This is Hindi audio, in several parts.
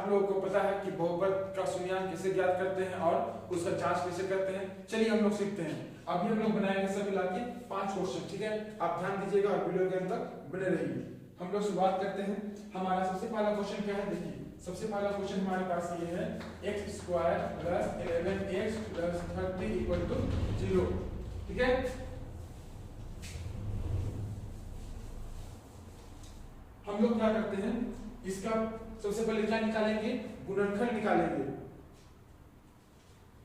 आप लोगों को पता है कि बहुपद का शून्यांक कैसे ज्ञात करते हैं और उसका जांच कैसे करते हैं। चलिए हम लोग सीखते हैं। अभी हम लोग बनाएंगे सब मिला के 5 क्वेश्चन, ठीक है। आप ध्यान दीजिएगा और वीडियो के अंत तक बने रहिए। हम लोग शुरुआत करते हैं। हमारा सबसे पहला क्वेश्चन क्या है, देखिए सबसे पहला क्वेश्चन हमारे पास ये है x² + 11x + 30 = 0, ठीक है। हम लोग क्या करते हैं, इसका सबसे पहले क्या निकालेंगे, गुणनखंड निकालेंगे।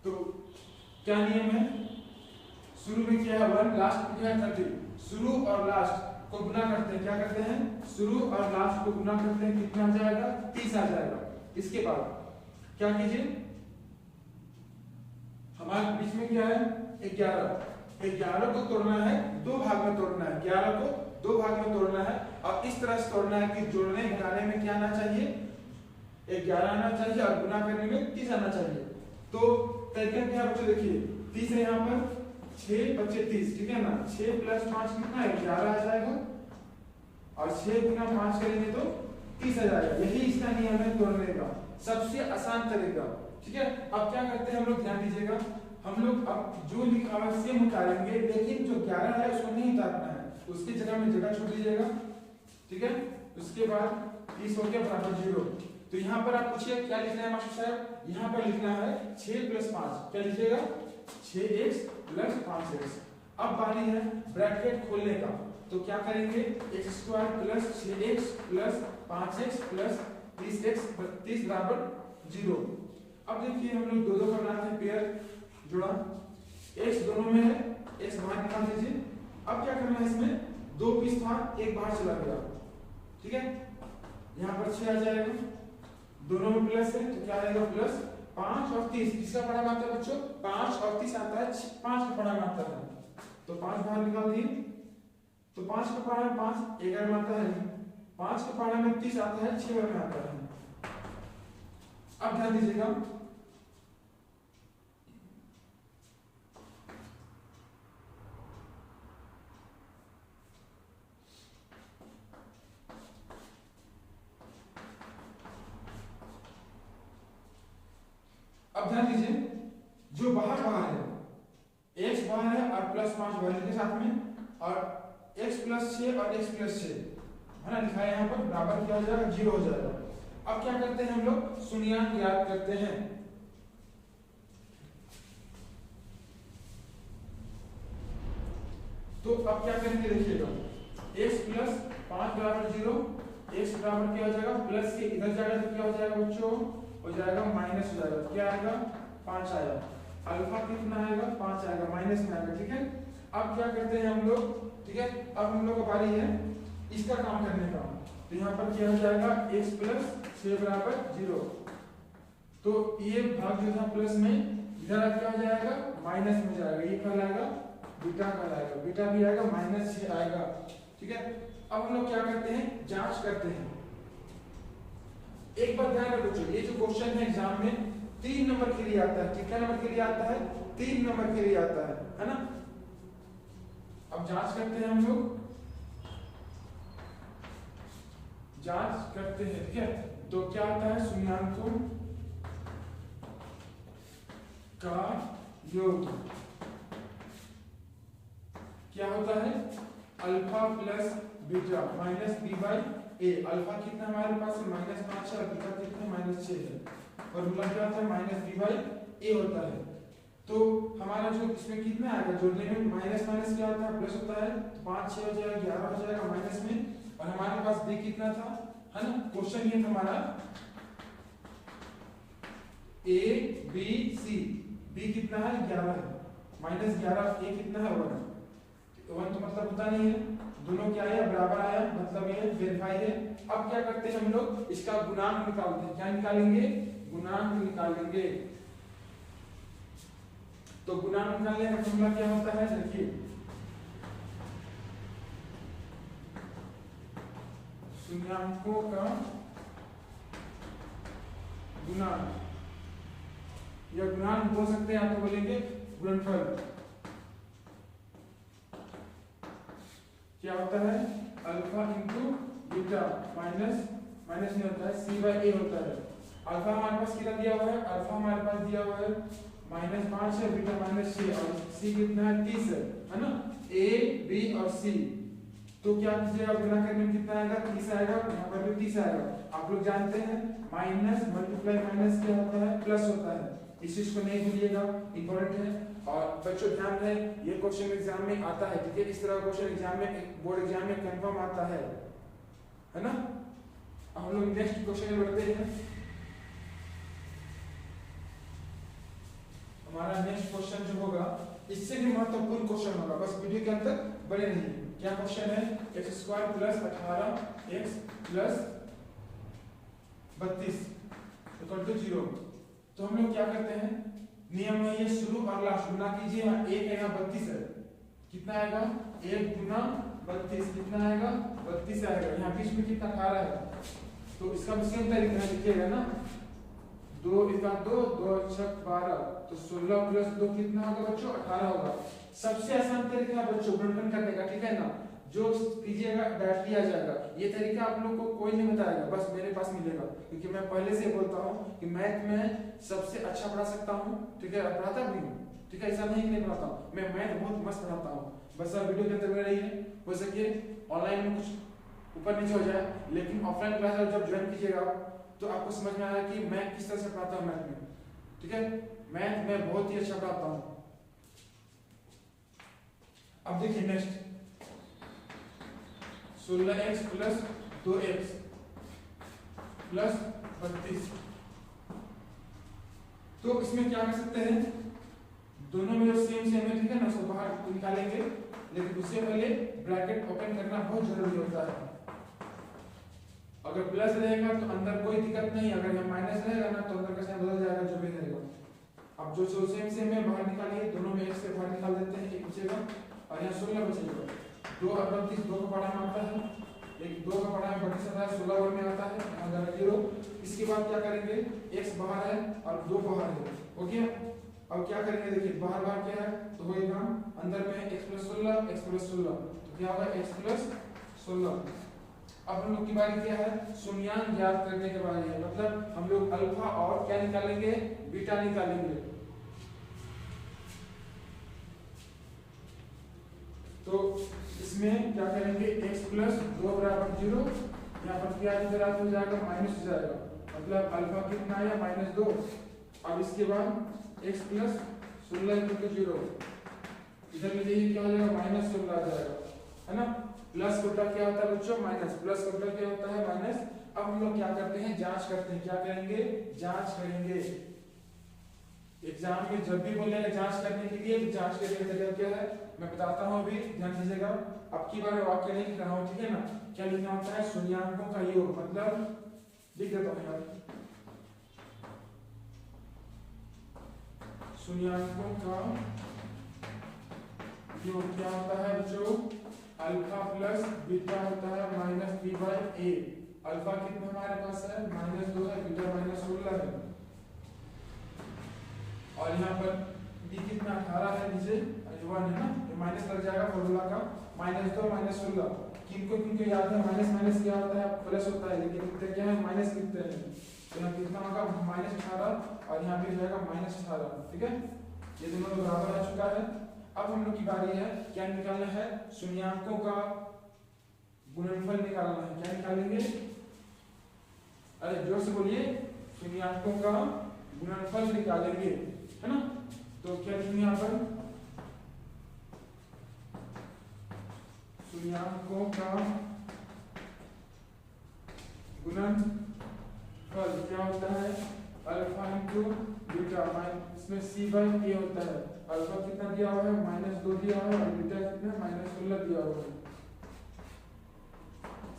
तो क्या नियम है, शुरू में क्या है 1, लास्ट में क्या है 30। शुरू और लास्ट को गुना करते हैं, क्या करते हैं, शुरू और लास्ट को गुना करते हैं, कितना आ जाएगा 30 आ जाएगा। इसके बाद क्या कीजिए, हमारे बीच में क्या है 11 को तोड़ना है, 2 भाग में तोड़ना है, 11 को 2 भाग में तोड़ना है और इस तरह से तोड़ना है कि जोड़ने घटाने में क्या आना चाहिए, 11 आना चाहिए और गुना करने में 30 आना चाहिए। तो तरीका क्या है बच्चों, देखिए 30 है यहाँ पर, 6 बचे 30, ठीक है ना। 6 + 5 कितना है 11 आ जाएगा और 6 × 5 करेंगे तो 30 आ जाएगा। यही इसका नियम है तोड़ने का, सबसे आसान तरीका, ठीक है। अब क्या करते हैं हम लोग, ध्यान दीजिएगा, हम लोग अब जो लिखा हुआ सेम उतारेंगे, लेकिन जो 11 है उसको नहीं उतारना है, उसकी जगह में जगह छोड़ दीजिएगा, ठीक है। उसके बाद 30 हो गया बराबर 0। तो यहाँ पर आप पूछिए क्या लिखना है मास्टर साहब, यहाँ पर लिखना है 6 + 5, क्या लिखिएगा 6x + 5x। अब बारी है ब्रैकेट खोलने का, तो क्या करेंगे x² + 6x + 5x + 30x 30 बराबर 0। अब देखिए हम लोग दो का बनाते हैं पेयर जोड़ा, x दोनों में है, x बाहर निकाल दीजिए। अब क्या करना है, इसमें 2 पीस था, एक बाहर चला गया, ठीक है। यहाँ पर 6 आ जाएगा, दोनों में प्लस है तो क्या आएगा प्लस 5 और 30। किसका पढ़ा आता है बच्चों, 5 और 30 आता है, 5 का पढ़ा आता है, तो 5 बाहर निकाल दिए। तो 5 का पढ़ा 5 11 में आता है, 5 के पढ़ा में 30 आता है, 6 में आता है। अब ध्यान दीजिएगा, अब ध्यान दीजिए, जो बाहर है x बाहर है और +5 वैल्यू के साथ में, और x + 6 और x + 6 है ना, लिखा है यहाँ पर, बराबर क्या हो जाएगा 0 हो जाएगा। अब क्या करते हैं हम लोग, शून्यांक ज्ञात करते हैं। तो अब क्या करेंगे देखिएगा, x + 5 बराबर 0, x बराबर क्या हो जाएगा, प्लस के इधर जाएगा तो क्या हो जाएगा बच्चों, हो जाएगा माइनस हो जाएगा, क्या आएगा 5 आएगा, अल्फा कितना आएगा 5 आएगा, माइनस में आएगा, ठीक है। अब क्या करते हैं हम लोग, ठीक है, अब हम लोग का बारी है इसका काम करने का। तो यहाँ पर क्या हो जाएगा x + 6 बराबर 0। तो ये भाग जो था प्लस में, इधर क्या हो जाएगा माइनस में जाएगा, ये क्या आएगा बीटा का आएगा, बीटा भी आएगा -6 आएगा, ठीक है। अब हम लोग क्या करते हैं, जांच करते हैं। एक बात ध्यान रखो बच्चों, ये जो क्वेश्चन है एग्जाम में 3 नंबर के लिए आता है, कितना नंबर के लिए आता है, 3 नंबर के लिए आता है ना। अब जांच करते हैं हम लोग, जांच करते हैं, ठीक है। तो क्या आता है, शून्यांकों का योग क्या होता है, अल्फा + बीटा -b/a। अल्फा कितना हमारे पास -5 है और बीटा कितना -6 है, और रूला क्या होता है -b/a होता है। तो हमारा जो इसमें कितना आएगा, जोड़ने में माइनस माइनस क्या होता है, प्लस होता है, तो 5 6 हो जाएगा, 11 हो जाएगा माइनस में, और हमारे पास b कितना था, है ना। क्वेश्चन ये था हमारा a b c, b कितना है 11 है, -11, a कितना है 1 तो मतलब होता नहीं है, दोनों क्या आया बराबर आया, मतलब ये वेरीफाई है। अब क्या करते हैं हम लोग, इसका गुणांक निकालते हैं, क्या निकालेंगे, गुणांक निकालेंगे। तो गुणांक निकालने का फॉर्मूला क्या होता है, देखिए शून्यांकों का गुणांक, या गुणांक बोल सकते हैं, आप तो बोलेंगे गुणनफल। क्या होता है, अल्फा इंटू बीटा माइनस नहीं होता है, c/a होता है, अल्फा हमारे पास कितना दिया हुआ है, अल्फा हमारे पास दिया हुआ है -5 है, बीटा -6 और सी कितना है 30 है ना। ए बी और सी तो क्या कीजिएगा, गुना करने में कितना आएगा 30 आएगा, यहाँ पर भी 30 आएगा। आप लोग जानते हैं माइनस मल्टीप्लाई माइनस क्या होता है, प्लस होता है, इस चीज को नहीं भूलिएगा, इंपॉर्टेंट है। और बच्चों ध्यान रहे, ये क्वेश्चन एग्जाम में आता है, ठीक है, इस तरह का क्वेश्चन एग्जाम में, बोर्ड एग्जाम में कंफर्म आता है ना। हम लोग नेक्स्ट क्वेश्चन में बढ़ते हैं। हमारा नेक्स्ट क्वेश्चन जो होगा इससे भी महत्वपूर्ण क्वेश्चन होगा, बस वीडियो के अंदर बने रहिए। क्या क्वेश्चन है, x² + 18x + 32 = 0। तो हम लोग क्या करते हैं, नियम है ये शुरू और लास्ट गुना कीजिए। यहाँ 1 है, यहाँ 32 है, कितना आएगा 1 × 32 कितना आएगा 32 आएगा। यहाँ बीच में कितना 18 है, तो इसका भी सेम तरीका लिखिएगा ना, 2 × 2 2 × 12 तो 16 + 2 कितना होगा बच्चों 18 होगा। सबसे आसान तरीका है बच्चों गुणनफल करने का, ठीक है ना, जो कीजिएगा डायरेक्ट लिया जाएगा। ये तरीका आप लोग को कोई नहीं बताएगा, बस मेरे पास मिलेगा, क्योंकि मैं पहले से बोलता हूँ कि मैथ में सबसे अच्छा पढ़ा सकता हूँ, ठीक है, पढ़ाता भी हूँ, ठीक है, ऐसा नहीं कि नहीं पढ़ाता हूँ, मैं मैथ बहुत मस्त पढ़ाता हूँ। बस आप वीडियो के अंदर बने रहिए, हो सके ऑनलाइन में कुछ ऊपर नीचे हो जाए, लेकिन ऑफलाइन क्लास जब ज्वाइन कीजिएगा तो आपको समझ में आएगा कि मैं किस तरह से पढ़ाता हूँ मैथ में, ठीक है, मैथ में बहुत ही अच्छा पढ़ाता हूँ। अब देखिए नेक्स्ट 16x + 2x + 32। तो इसमें क्या कर सकते हैं, दोनों में जो सेम है, ठीक है ना, उसको बाहर निकालेंगे, लेकिन उससे पहले ब्रैकेट ओपन करना बहुत जरूरी होता है। अगर प्लस रहेगा तो अंदर कोई दिक्कत नहीं, अगर यहाँ माइनस रहेगा ना तो अंदर का साइन बदल जाएगा, जो भी रहेगा। अब जो सेम है बाहर निकालिए, दोनों में 1 से बाहर निकाल देते हैं, 1 बचेगा और यहाँ 16 बचेगा। 2 और 32 2 का पढ़ा में आता है, एक 2 का पढ़ा में 32 आता है, 16 में आता है, यहाँ जाएगा 0। इसके बाद क्या करेंगे, x बाहर है और 2 बाहर है, ओके। अब क्या करेंगे, देखिए बाहर बाहर क्या है तो होएगा अंदर में x + 16 तो क्या होगा x + 16। अब हम लोग की बारी क्या है, शून्यांक ज्ञात करने के बारे में, मतलब हम लोग अल्फा और क्या निकालेंगे, बीटा निकालेंगे। तो इसमें क्या करेंगे, x + 2 = 0, यहाँ पर क्या इधर हो जाएगा माइनस हो जाएगा, मतलब अल्फा कितना आया -2। अब इसके बाद x + 16 = 0, इधर में देखिए क्या हो जाएगा -16 आ जाएगा, है ना। प्लस का उल्टा क्या होता है बच्चों, माइनस, प्लस का उल्टा क्या होता है माइनस। अब हम लोग क्या करते हैं, जांच करते हैं, क्या करेंगे, जांच करेंगे। एग्जाम में जब भी बोलेंगे जांच करने के लिए, जांच करने का तरीका क्या है मैं बताता हूँ, अभी ध्यान दीजिएगा। अब की बार वाक्य नहीं लिख रहा हूँ, ठीक है ना, क्या लिखना होता है, शून्याङ्कों का योग, मतलब लिख देता हूँ यार, शून्याङ्कों का योग क्या होता है बच्चों, अल्फा प्लस बीटा होता है -b/a। अल्फा कितना हमारे पास है -2 है, बीटा -16 है, और यहाँ पर b कितना 18 है, नीचे 1 है ना, ये माइनस लग जाएगा फॉर्मूला का, -2 -16। किनको याद है माइनस क्या होता है, प्लस होता है, लेकिन लिखते क्या है माइनस लिखते हैं। तो यहाँ कितना होगा -18 और यहाँ भी जाएगा -18, ठीक है, ये दोनों बराबर आ चुका है। अब हम लोग की बारी है, क्या निकालना है, शून्याङ्कों का गुणनफल निकालना है। क्या निकालेंगे, अरे जोर से बोलिए, शून्याङ्कों का गुणनफल निकालेंगे, है ना। तो क्या लिखेंगे यहाँ पर, शून्याङ्कों का गुणनफल क्या होता है, अल्फा × बीटा, इसमें c/a होता है। अल्फा कितना दिया हुआ है -2 दिया हुआ है, और बीटा कितना -16 दिया हुआ है,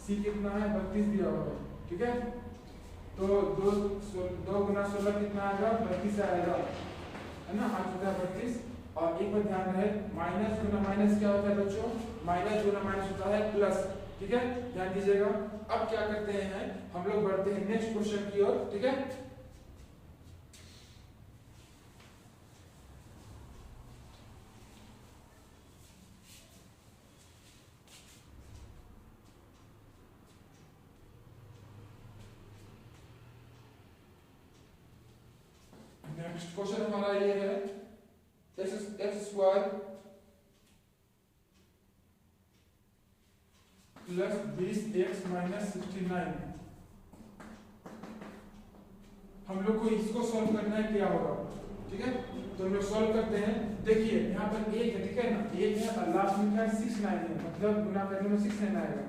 c कितना है 32 दिया हुआ है, ठीक है। तो 2 × 16 कितना आएगा 32 आएगा, है ना, आ चुका है 32। और एक बार ध्यान रहे, माइनस गुना माइनस क्या होता है बच्चों, माइनस गुना माइनस होता है प्लस, ठीक है, ध्यान दीजिएगा। अब क्या करते हैं, हम लोग बढ़ते हैं नेक्स्ट क्वेश्चन की ओर, ठीक है। नेक्स्ट क्वेश्चन हमारा ये है x square plus 20x minus 69। हम लोग को इसको सॉल्व करना है, क्या होगा, ठीक है। तो हम लोग सॉल्व करते हैं। देखिए यहाँ पर एक है, ठीक है ना, एक है और लास्ट में क्या है 69 है, मतलब गुना करने में 69 आएगा।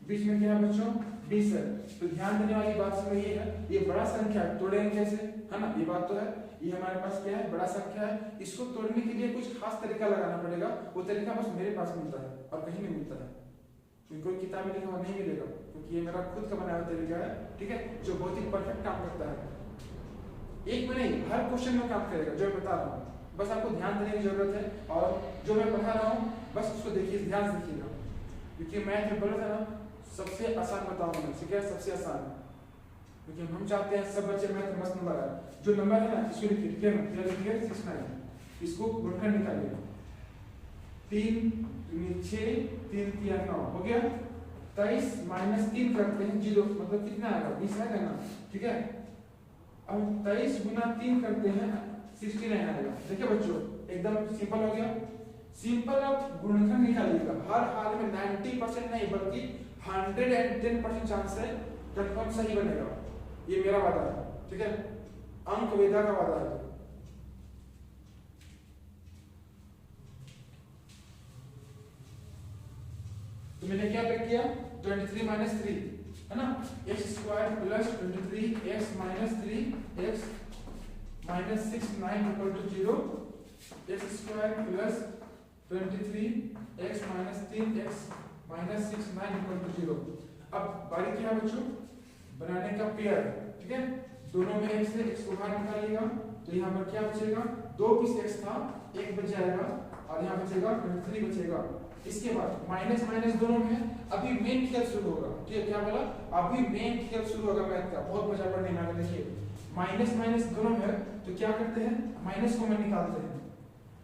बीच में क्या है बच्चों 20 है। तो ध्यान देने वाली बात इसमें ये है, ये बड़ा संख्या है, तोड़ेंगे कैसे, है ना, ये बात तो है। ये हमारे पास क्या है, बड़ा संख्या है, इसको तोड़ने के लिए कुछ खास तरीका लगाना पड़ेगा। वो तरीका बस मेरे पास मिलता है और कहीं नहीं मिलता है, क्योंकि कोई किताब में लिखा हुआ नहीं मिलेगा, क्योंकि ये मेरा खुद का बनाया हुआ तरीका है, ठीक है, जो बहुत ही परफेक्ट काम करता है। एक में नहीं, हर क्वेश्चन में काम करेगा जो मैं बता रहा हूँ। बस आपको ध्यान देने की जरूरत है, और जो मैं पढ़ा रहा हूँ बस उसको देखिए, ध्यान से देखिएगा, क्योंकि मैथ में बोला था ना सबसे आसान बताऊंगा मैं, ठीक है, सबसे आसान, क्योंकि हम चाहते हैं सब बच्चे मैथ में मस्त नंबर आए। जो नंबर है ना इसको लिखिए, ठीक है ना, क्या लिखिए 69, इसको गुणनखंड निकालिए, 3 दूनी 6 3 3 9 हो गया। 23 माइनस 3 करते हैं 0, मतलब कितना आएगा 20 आएगा ना, ठीक है। अब 23 गुना 3 करते हैं 69 आएगा। देखिए बच्चों एकदम सिंपल हो गया। सिंपल अब गुणनखंड निकालिएगा, हर हाल में 90% नहीं बल्कि 110% चांस है कंफर्म सही बनेगा, ये मेरा वादा है, ठीक है, अंक वेदा का वादा है। तो मैंने क्या कर किया 23 माइनस 3 है ना, x square plus 23 x minus 3 x minus 69 equal to 0, x square plus 23 x minus 3 x minus 69 equal to 0। अब बारी क्या है बच्चों, बनाने का पेयर, ठीक है, दोनों में एक्स है, एक्स को बाहर निकालिएगा, तो यहाँ पर क्या बचेगा, 2 पीस एक्स था, एक बच जाएगा, और यहाँ बचेगा 23 बचेगा। इसके बाद माइनस माइनस दोनों में, अभी मेन खेल शुरू होगा, ठीक है, क्या बोला, अभी मेन खेल शुरू होगा मैथ का, बहुत मजा पड़ने वाला है। देखिए माइनस माइनस दोनों में, तो क्या करते हैं माइनस को में निकालते हैं,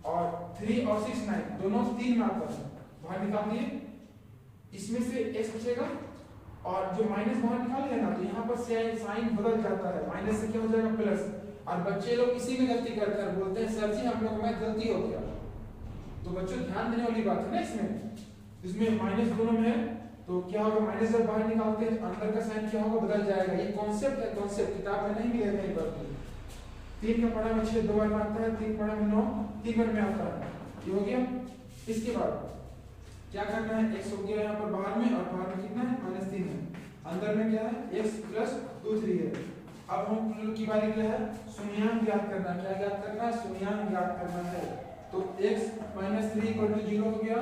और 3 और 69 दोनों 3 में आता है, बाहर निकाल दिए, इसमें से x बचेगा, और जो माइनस बाहर निकाले ना, तो यहाँ पर साइन बदल जाता है, माइनस से क्या हो जाएगा प्लस। और बच्चे लोग इसी में गलती करते हैं, बोलते हैं सर जी हम लोग में गलती हो गया। तो बच्चों ध्यान देने वाली बात है ना, इसमें माइनस दोनों में है, तो क्या होगा, माइनस जब बाहर निकालते हैं अंदर का साइन क्या होगा, बदल जाएगा। ये कॉन्सेप्ट है, कॉन्सेप्ट किताब में नहीं मिलेगा कहीं पर। 3 का पढ़ा में 6 2 बार में आता है, 3 पढ़ा में 9 3 बार में आता है, ये हो गया। इसके बाद क्या करना है, x हो गया यहाँ पर बाहर में, और बाहर में कितना है -3 है, अंदर में क्या है x प्लस 2 3 है। अब हम लोग की बारी क्या है, शून्यांक ज्ञात करना है। क्या ज्ञात करना है, शून्यांक ज्ञात करना है। तो x - 3 = 0 हो गया।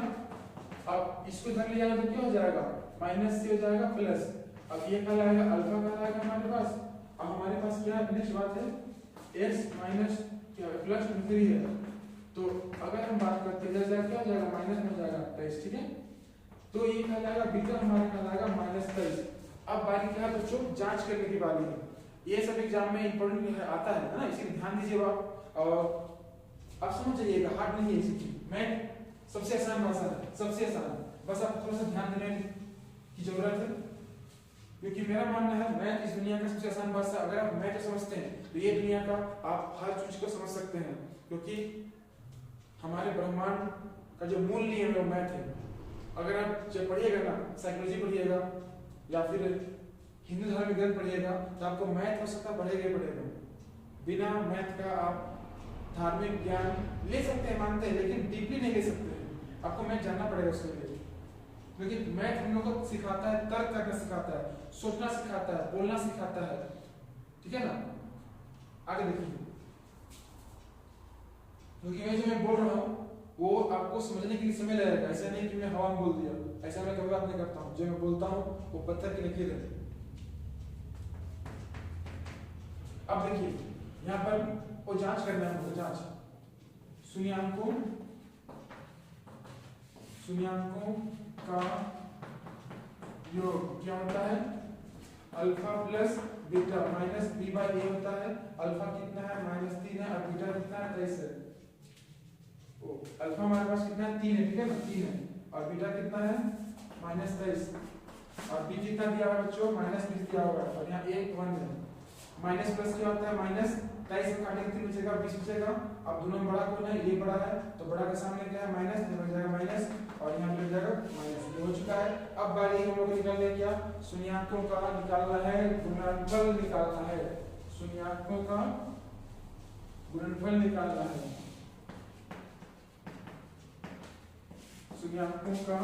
अब इसको इधर ले जाएगा तो क्या हो जाएगा, माइनस से हो जाएगा प्लस। अब ये क्या आएगा, अल्फा का आएगा हमारे पास। अब हमारे पास क्या है, नेक्स्ट बात है x माइनस क्या प्लस 3 है, तो अगर हम बात करते हैं जैसे क्या हो जाएगा, माइनस में जाएगा 23, ठीक है। तो ये क्या जाएगा, बीटा हमारे क्या जाएगा -23। अब बारी क्या है बच्चों, जांच करने की बारी है। ये सब एग्जाम में इंपॉर्टेंट आता है ना, इसीलिए ध्यान दीजिएगा। और अब समझ जाइएगा, हार्ड नहीं है इसकी, मैथ सबसे आसान भाषा है, सबसे आसान। बस आप थोड़ा सा ध्यान देने की जरूरत है, क्योंकि मेरा मानना है मैथ इस दुनिया का सबसे आसान भाषा। अगर आप मैथ समझते हैं तो ये दुनिया का आप हर चीज को समझ सकते हैं, क्योंकि हमारे ब्रह्मांड का जो मूल नियम है वो मैथ है। अगर आप जब पढ़िएगा ना, साइकोलॉजी पढ़िएगा या फिर हिंदू धर्म ग्रंथ पढ़िएगा, तो आपको मैथ आवश्यकता पढ़ेगा ही पढ़ेगा। बिना मैथ का आप धार्मिक ज्ञान ले सकते हैं, मानते हैं, लेकिन डीपली नहीं ले सकते हैं। आपको मैथ जानना पड़ेगा उसके लिए, क्योंकि मैथ हम लोग को सिखाता है, तर्क करना सिखाता है, सोचना सिखाता है, बोलना सिखाता है, ठीक है ना। आगे देखिए, क्योंकि मैं बोल रहा हूँ वो आपको समझने के लिए समय लगेगा। ऐसा नहीं कि मैं हवा में बोल दिया, ऐसा मैं कभी बात नहीं करता हूँ। जो मैं बोलता हूँ वो पत्थर की लकीर है। अब देखिए यहाँ पर वो जांच करना है, तो जांच शून्यांकों का योग क्या होता है, alpha plus beta minus b by a होता है। अल्फा कितना है, -3 है, और बीटा कितना है, 23 है। अल्फा हमारे पास कितना है, 3 है, ठीक है ना, 3 है, और बीटा कितना है -23, और b कितना दिया हुआ है बच्चों, -20 दिया हुआ है, और यहाँ 1 1 है, माइनस प्लस क्या होता है माइनस, 23 में काटेंगे 3 बचेगा 20 बचेगा। अब दोनों में बड़ा कौन है, ये बड़ा है, तो बड़ा के सामने क्या है माइनस, ये बच जाएगा माइनस और यहाँ पे जाएगा माइनस, ये हो चुका है। अब बारी हम लोग निकालने क्या, शून्यांकों का निकालना है, गुणनफल निकालना है, शून्यांकों का गुणनफल निकालना है, शून्यांकों का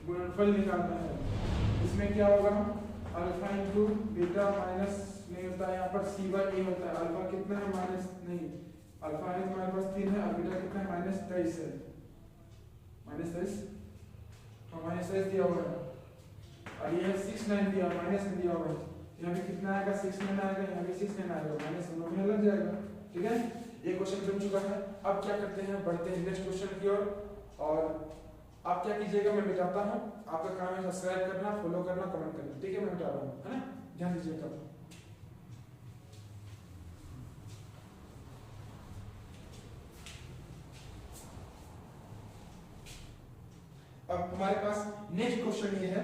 गुणनफल निकालना है। इसमें क्या होगा, अल्फा इंटू बीटा माइनस नहीं होता है यहाँ पर सी बाई ए होता है। अल्फा कितना है माइनस नहीं, अल्फा है हमारे पास 3 है और बीटा कितना है माइनस 23 है, माइनस 23 तो माइनस 23 दिया हुआ है और ये है 69 दिया माइनस में दिया हुआ है। यहाँ पे कितना आएगा 69 आएगा, यहाँ पे 69 आएगा, माइनस दोनों में लग जाएगा। ठीक है, ये क्वेश्चन बन चुका है। अब क्या करते हैं, बढ़ते हैं नेक्स्ट क्वेश्चन की ओर। और आप क्या कीजिएगा, मैं बताता हूँ, आपका काम है सब्सक्राइब करना, फॉलो करना, कमेंट करना। ठीक है, मैं बता रहा हूँ, है ना, ध्यान दीजिएगा। अब हमारे पास नेक्स्ट क्वेश्चन ये है,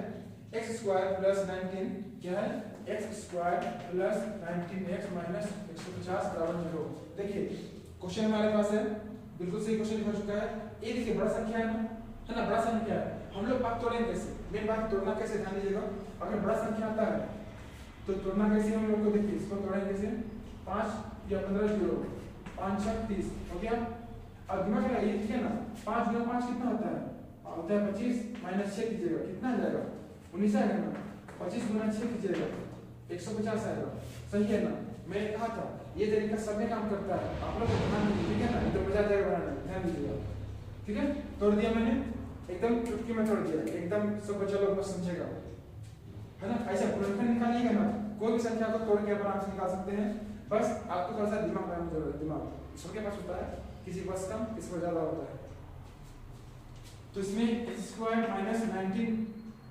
x स्क्वायर प्लस 19 क्या है, x square plus 19x minus 150 बराबर 0। देखिए क्वेश्चन हमारे पास है, बिल्कुल सही क्वेश्चन हो चुका है। ये देखिए बड़ा संख्या है ना, बड़ा संख्या है, हम लोग बात तोड़ेंगे कैसे, मेन बात तोड़ना कैसे, ध्यान दीजिएगा। अगर बड़ा संख्या आता है तो तोड़ना कैसे हम लोग को, देखिए इसको तोड़ेंगे कैसे, 5 या 15 0, 5 6 30 हो गया। अब दिमाग लगाइए, ठीक है ना, 5 गुना 5 कितना होता है, होता है 25 माइनस 6 कीजिएगा कितना आ जाएगा 19 आएगा ना, 25 गुना 6 कीजिएगा 150 आएगा, सही है ना। मैंने कहा था ये तरीका सब में काम करता है, आप लोग ध्यान दीजिए, ठीक है ना, तो मजा आ जाएगा बनाने में, ध्यान दीजिएगा। ठीक है, तोड़ दिया मैंने, एकदम चुटकी में तोड़ दिया, एकदम सब बच्चा लोग बस समझेगा, है ना। ऐसा गुणनफल निकालिएगा ना, कोई भी संख्या को तोड़ के आप आराम से निकाल सकते हैं, बस आपको थोड़ा सा दिमाग लगाने की जरूरत है। दिमाग सबके पास होता है, किसी के पास कम, किसी को ज्यादा होता है। तो इसमें x स्क्वायर माइनस 19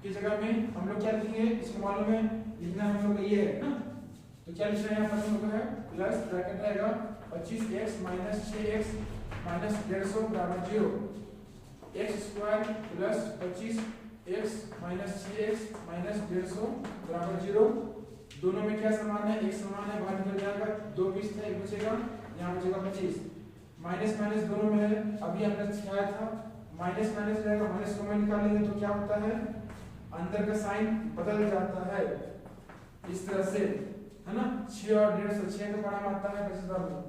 की जगह में हम लोग क्या लिखेंगे, इसको मालूम है लिखना है हम लोग ये है ना, तो क्या लिख रहे हैं यहाँ पर हम लोग है प्लस ब्रैकेट रहेगा 25x माइनस 6x माइनस 150 बराबर 0। x square plus 25x minus 6x minus 150 बराबर 0। दोनों में क्या समान है, एक समान है, बाहर निकल जाएगा, 2 पीस था, एक बचेगा, यहाँ बचेगा 25। माइनस माइनस दोनों में है, अभी हमने सिखाया था माइनस माइनस रहेगा, माइनस को में निकालेंगे तो क्या होता है, अंदर का साइन बदल जाता है इस तरह से, है ना। 6 और 150, 6 का बड़ा आता है 25 में,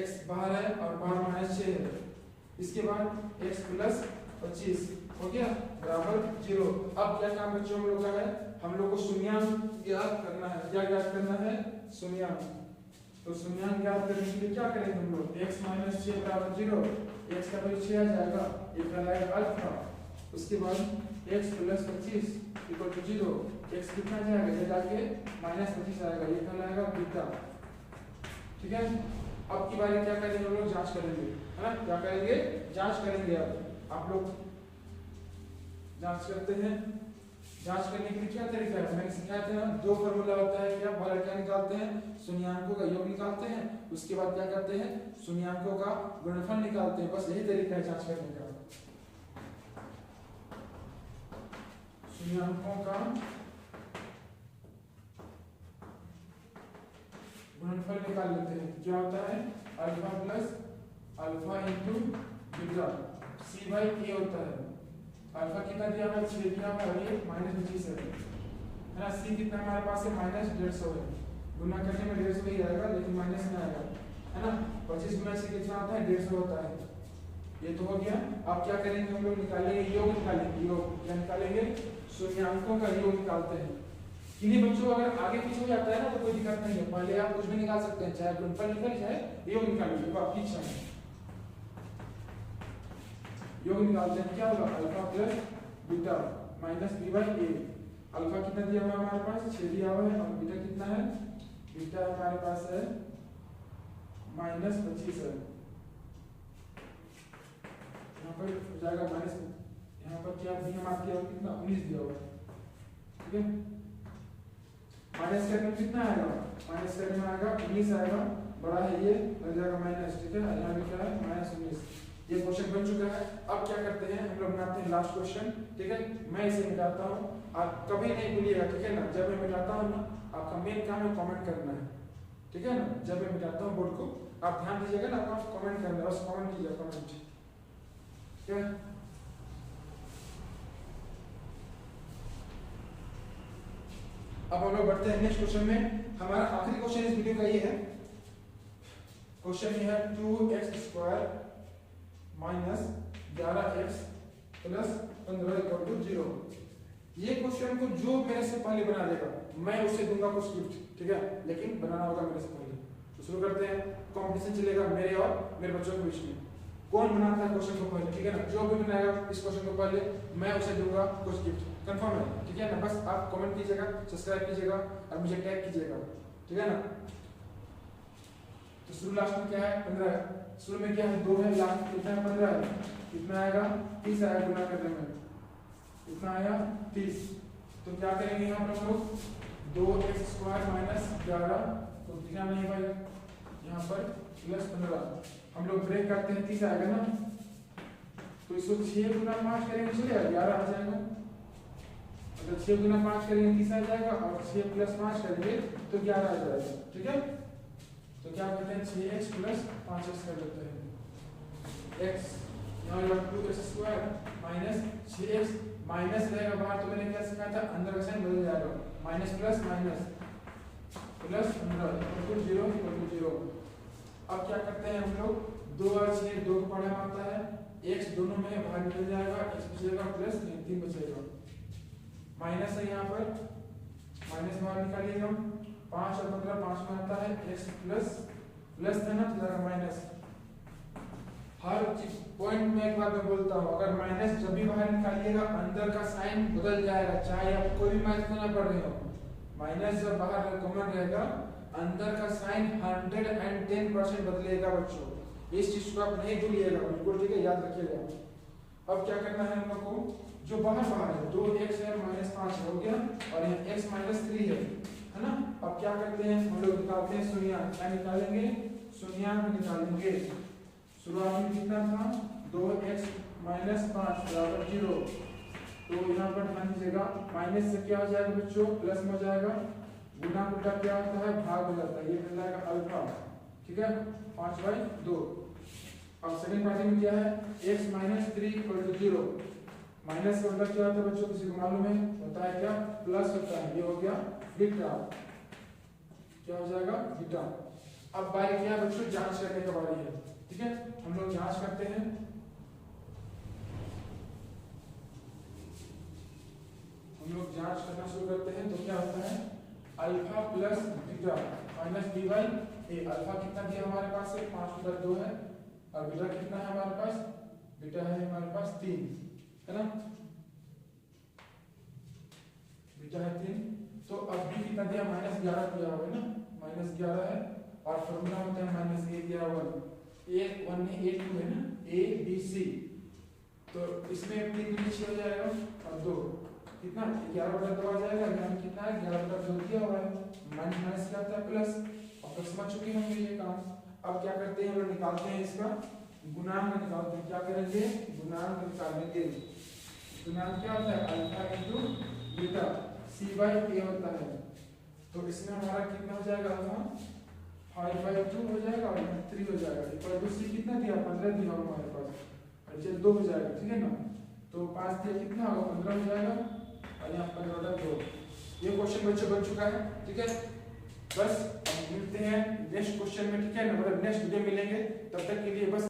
x बाहर है और बाहर माइनस 6 है, इसके बाद x प्लस 25 हो गया बराबर 0। अब क्या काम बच्चों हम लोग का है, हम लोग को शून्यांक याद करना है, क्या याद करना है, शून्यांक। तो शून्यांक याद करने के लिए क्या करेंगे हम लोग, x माइनस 6 बराबर 0, x का वैल्यू 6 आ जाएगा, ये कहलाएगा अल्फा। उसके बाद x plus 25 equal to 0, x कितना जाएगा, ये जाके माइनस 25 आएगा, ये कहलाएगा बीटा। ठीक है, अब की बारी क्या करेंगे हम लोग, जांच करेंगे, है ना, क्या करेंगे, जांच करेंगे। अब आप लोग जांच करते हैं, जांच करने के लिए क्या तरीका है, मैंने सिखाया था, 2 फॉर्मूला होता है, क्या बाहर क्या निकालते हैं, शून्याङ्कों का योग निकालते हैं, उसके बाद क्या करते हैं, शून्याङ्कों का गुणनफल निकालते हैं, बस यही तरीका है जांच करने का। शून्याङ्कों का गुणनफल निकाल लेते हैं, क्या होता है, alpha plus alpha into beta C by A होता है। अल्फा कितना दिया है, 6 दिया है और ये माइनस 25 है ना। सी कितना हमारे पास है, माइनस 150 है, गुना करने में 150 ही आएगा, लेकिन माइनस में आएगा, है ना। 25 गुना से कितना होता है, 150 होता है, ये तो हो गया। अब क्या करेंगे हम लोग, निकालेंगे योग, निकालेंगे योग, क्या निकालेंगे, शून्याङ्कों का योग निकालते हैं। किन्हीं बच्चों अगर आगे पीछे हो जाता है ना तो कोई दिक्कत नहीं है, पहले आप कुछ भी निकाल सकते हैं, चाहे गुणनफल निकालिए चाहे योग निकालिए, वो आपकी इच्छा है। योग निकालते हैं, क्या होगा, alpha plus beta minus B by A. Alpha कितना दिया हुआ है हमारे पास, 6 दिया हुआ है, और बीटा कितना है, बीटा हमारे पास है माइनस 25 है, यहाँ पर हो जाएगा माइनस, यहाँ पर क्या दिया आपके कितना 19 दिया हुआ है। ठीक है, माइनस करने में कितना आएगा, माइनस करने में आएगा 19 आएगा, बड़ा है ये, लग जाएगा माइनस। ठीक है, यहाँ भी क्या है, माइनस 19, ये क्वेश्चन बन चुका है। अब क्या करते हैं हम लोग बनाते हैं लास्ट क्वेश्चन, ठीक है। मैं इसे मिटाता हूँ, आप कभी नहीं भूलिएगा, ठीक है ना। जब मैं मिटाता हूँ ना, आपका मेन काम है कमेंट करना है, ठीक है ना। जब मैं मिटाता हूँ बोर्ड को, आप ध्यान दीजिएगा ना, आपको कमेंट करना है, बस कमेंट कीजिए, कमेंट, ठीक है। अब हम लोग बढ़ते हैं नेक्स्ट क्वेश्चन में। हमारा आखिरी क्वेश्चन इस वीडियो का ये है, क्वेश्चन ये है 2x² minus 11x plus 15 equal to 0। ये क्वेश्चन को जो मेरे से पहले बना देगा मैं उसे दूंगा कुछ गिफ्ट, ठीक है, लेकिन बनाना होगा मेरे से पहले। तो शुरू करते हैं, कंपटीशन चलेगा मेरे और मेरे बच्चों के बीच में, कौन बनाता है क्वेश्चन को पहले, ठीक है ना। जो भी बनाएगा इस क्वेश्चन को पहले मैं उसे दूंगा कुछ गिफ्ट, कंफर्म है, ठीक है ना। बस आप कमेंट कीजिएगा, सब्सक्राइब कीजिएगा और मुझे टैग कीजिएगा, ठीक है ना। तो शुरू लास्ट में क्या है 15 है, शुरू में क्या है 2 है, लास्ट में कितना है 15 है, कितना आएगा 30 आएगा, गुना करने में कितना आया 30। तो क्या करेंगे यहाँ पर हम लोग 2x² माइनस 11, तो दिखा नहीं भाई यहाँ पर प्लस 15, हम लोग ब्रेक करते हैं 30 आएगा ना, तो इसको 6 गुना 5 करेंगे चलेगा 11 आ जाएगा। अगर 6 गुना 5 करेंगे 30 आ जाएगा और 6 प्लस 5 करेंगे तो 11 आ जाएगा, ठीक है। तो क्या करते हैं 6x प्लस 5x कर देते हैं, x यहाँ 2x² माइनस 6x, माइनस रहेगा बाहर, तो मैंने क्या सिखाया था अंदर का साइन बदल जाएगा, माइनस प्लस माइनस प्लस 15 0। अब क्या करते हैं हम लोग 2 और 6 2 को पढ़ा आता है, x दोनों में बाहर निकल जाएगा, x बचेगा प्लस 3 बचेगा, माइनस है यहाँ पर, माइनस बाहर निकालिएगा, 5 और 15 5 में आता है, x प्लस था ना तो जाएगा माइनस। हर पॉइंट में एक बात मैं बोलता हूँ, अगर माइनस जब भी बाहर निकालिएगा अंदर का साइन बदल जाएगा, चाहे आप कोई भी मैथ को ना पढ़ रहे हो, माइनस जब बाहर कॉमन रहेगा अंदर का साइन 110% बदलेगा बच्चों, इस चीज को आप नहीं भूलिएगा बिल्कुल, ठीक है, याद रखिएगा। अब क्या करना है हम लोग को, जो बाहर है 2x है माइनस 5 हो गया और यहाँ x माइनस 3 है ना। अब क्या करते हैं हम लोग निकालते हैं शून्यांक, क्या निकालेंगे शून्यांक निकालेंगे। शुरुआत में कितना था 2x माइनस 5 बराबर 0, तो यहाँ पर ध्यान दीजिएगा माइनस से क्या हो जाएगा बच्चों प्लस में हो जाएगा, गुना उल्टा क्या होता है भाग हो जाता है, ये मिल जाएगा अल्फा, ठीक है 5/2। अब सेकंड पार्ट में क्या है x minus 3 equal to 0, minus का मतलब क्या होता है बच्चों किसी को मालूम है, होता है क्या प्लस होता है, ये हो गया बीटा, क्या हो जाएगा बीटा। अब बारी क्या है बच्चों जांच करने का बारी है, ठीक है, हम लोग जांच करते हैं। हम लोग जांच करना शुरू करते हैं, तो क्या होता है alpha plus beta minus b by A. Alpha कितना दिया हमारे पास है 5/2 है, और बीटा कितना है हमारे पास, बीटा है हमारे पास 3 है ना, बीटा है 3। तो अब b कितना दिया -11 दिया हुआ है ना, -11 है, और फॉर्मूला होता है -a दिया हुआ है, a1 है a2 है ना, a b c, तो इसमें 3 दूनी 6 हो जाएगा और 2 कितना 11/2 आ जाएगा, यहाँ कितना है 11/2 दिया हुआ है, माइनस क्या होता है प्लस। अब तक समझ चुके होंगे ये काम। अब क्या करते हैं हम लोग निकालते हैं इसका गुणांक निकालते हैं, क्या करेंगे गुणांक निकालेंगे। गुणांक क्या होता है अल्फा इनटू बीटा c/a होता है, तो इसमें हमारा कितना हो जाएगा अल्फा 5/2 हो जाएगा और 3 हो जाएगा, इक्वल टू c कितना दिया 15 दिया हमारे पास, अच्छा 2 हो जाएगा, ठीक है ना। तो 5 दिया कितना होगा 15 हो जाएगा, और यहाँ 15/2। ये क्वेश्चन बच्चों बन चुका है, ठीक है। बस अब मिलते हैं नेक्स्ट क्वेश्चन में, ठीक है ना, मतलब नेक्स्ट वीडियो मिलेंगे, तब तक के लिए बस